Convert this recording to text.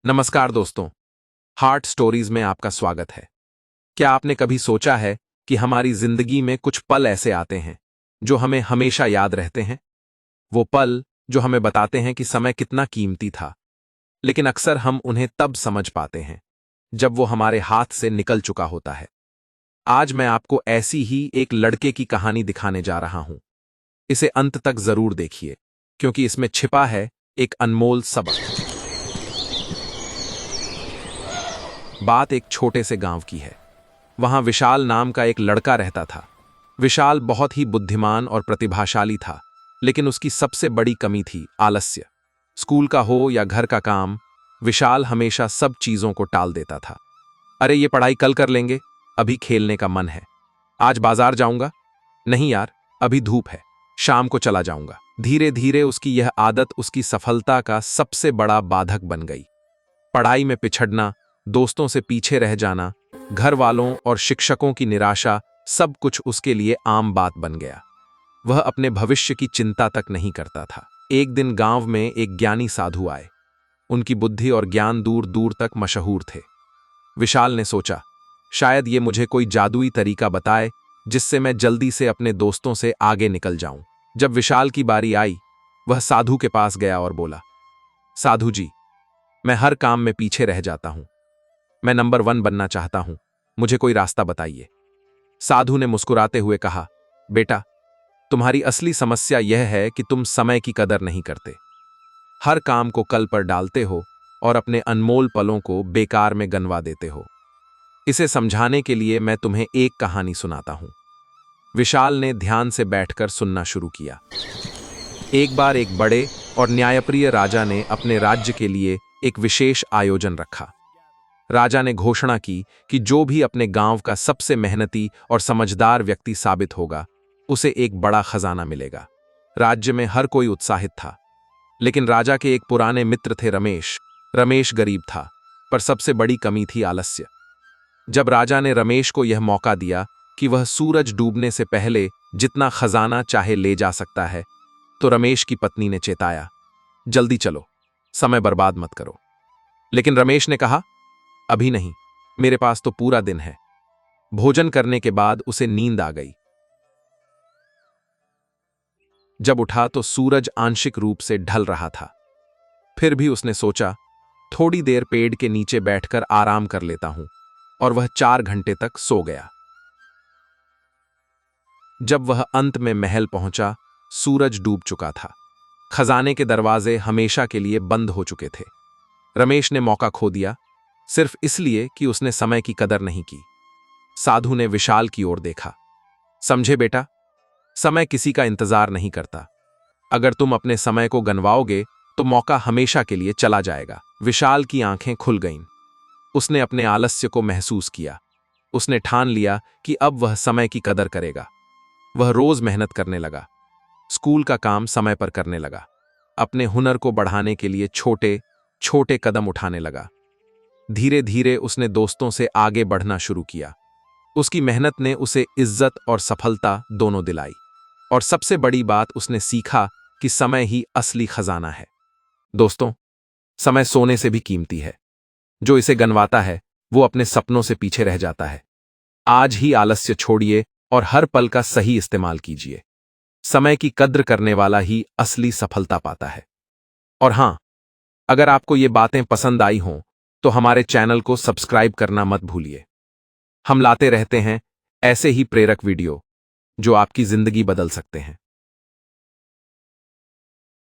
नमस्कार दोस्तों, heart stories में आपका स्वागत है। क्या आपने कभी सोचा है कि हमारी जिंदगी में कुछ पल ऐसे आते हैं जो हमें हमेशा याद रहते हैं? वो पल जो हमें बताते हैं कि समय कितना कीमती था, लेकिन अक्सर हम उन्हें तब समझ पाते हैं जब वो हमारे हाथ से निकल चुका होता है। आज मैं आपको ऐसी ही एक लड़के की कहानी दिखाने जा रहा हूं। इसे अंत तक जरूर देखिए, क्योंकि इसमें छिपा है एक अनमोल सबक। बात एक छोटे से गांव की है। वहां विशाल नाम का एक लड़का रहता था। विशाल बहुत ही बुद्धिमान और प्रतिभाशाली था, लेकिन उसकी सबसे बड़ी कमी थी आलस्य। स्कूल का हो या घर का काम, विशाल हमेशा सब चीजों को टाल देता था। अरे ये पढ़ाई कल कर लेंगे, अभी खेलने का मन है। आज बाजार जाऊंगा, नहीं यार, अभी धूप है, शाम को चला जाऊंगा। धीरे धीरे उसकी यह आदत उसकी सफलता का सबसे बड़ा बाधक बन गई। पढ़ाई में पिछड़ना, दोस्तों से पीछे रह जाना, घर वालों और शिक्षकों की निराशा, सब कुछ उसके लिए आम बात बन गया। वह अपने भविष्य की चिंता तक नहीं करता था। एक दिन गांव में एक ज्ञानी साधु आए। उनकी बुद्धि और ज्ञान दूर दूर तक मशहूर थे। विशाल ने सोचा, शायद ये मुझे कोई जादुई तरीका बताए जिससे मैं जल्दी से अपने दोस्तों से आगे निकल जाऊं। जब विशाल की बारी आई, वह साधु के पास गया और बोला, साधु जी, मैं हर काम में पीछे रह जाता हूं। मैं नंबर 1 बनना चाहता हूं, मुझे कोई रास्ता बताइए। साधु ने मुस्कुराते हुए कहा, बेटा, तुम्हारी असली समस्या यह है कि तुम समय की कदर नहीं करते। हर काम को कल पर डालते हो और अपने अनमोल पलों को बेकार में गंवा देते हो। इसे समझाने के लिए मैं तुम्हें एक कहानी सुनाता हूं। विशाल ने ध्यान से बैठकर सुनना शुरू किया। एक बार एक बड़े और न्यायप्रिय राजा ने अपने राज्य के लिए एक विशेष आयोजन रखा। राजा ने घोषणा की कि जो भी अपने गांव का सबसे मेहनती और समझदार व्यक्ति साबित होगा, उसे एक बड़ा खजाना मिलेगा। राज्य में हर कोई उत्साहित था, लेकिन राजा के एक पुराने मित्र थे रमेश। रमेश गरीब था, पर सबसे बड़ी कमी थी आलस्य। जब राजा ने रमेश को यह मौका दिया कि वह सूरज डूबने से पहले जितना खजाना चाहे ले जा सकता है, तो रमेश की पत्नी ने चेताया, जल्दी चलो, समय बर्बाद मत करो। लेकिन रमेश ने कहा, अभी नहीं, मेरे पास तो पूरा दिन है। भोजन करने के बाद उसे नींद आ गई। जब उठा तो सूरज आंशिक रूप से ढल रहा था। फिर भी उसने सोचा, थोड़ी देर पेड़ के नीचे बैठकर आराम कर लेता हूं, और वह 4 घंटे तक सो गया। जब वह अंत में महल पहुंचा, सूरज डूब चुका था। खजाने के दरवाजे हमेशा के लिए बंद हो चुके थे। रमेश ने मौका खो दिया, सिर्फ इसलिए कि उसने समय की कदर नहीं की। साधु ने विशाल की ओर देखा। समझे बेटा, समय किसी का इंतजार नहीं करता। अगर तुम अपने समय को गंवाओगे तो मौका हमेशा के लिए चला जाएगा। विशाल की आंखें खुल गईं। उसने अपने आलस्य को महसूस किया। उसने ठान लिया कि अब वह समय की कदर करेगा। वह रोज मेहनत करने लगा। स्कूल का काम समय पर करने लगा। अपने हुनर को बढ़ाने के लिए छोटे छोटे कदम उठाने लगा। धीरे धीरे उसने दोस्तों से आगे बढ़ना शुरू किया। उसकी मेहनत ने उसे इज्जत और सफलता दोनों दिलाई। और सबसे बड़ी बात, उसने सीखा कि समय ही असली खजाना है। दोस्तों, समय सोने से भी कीमती है। जो इसे गंवाता है, वो अपने सपनों से पीछे रह जाता है। आज ही आलस्य छोड़िए और हर पल का सही इस्तेमाल कीजिए। समय की कद्र करने वाला ही असली सफलता पाता है। और हां, अगर आपको ये बातें पसंद आई हों, तो हमारे चैनल को सब्सक्राइब करना मत भूलिए। हम लाते रहते हैं ऐसे ही प्रेरक वीडियो जो आपकी जिंदगी बदल सकते हैं।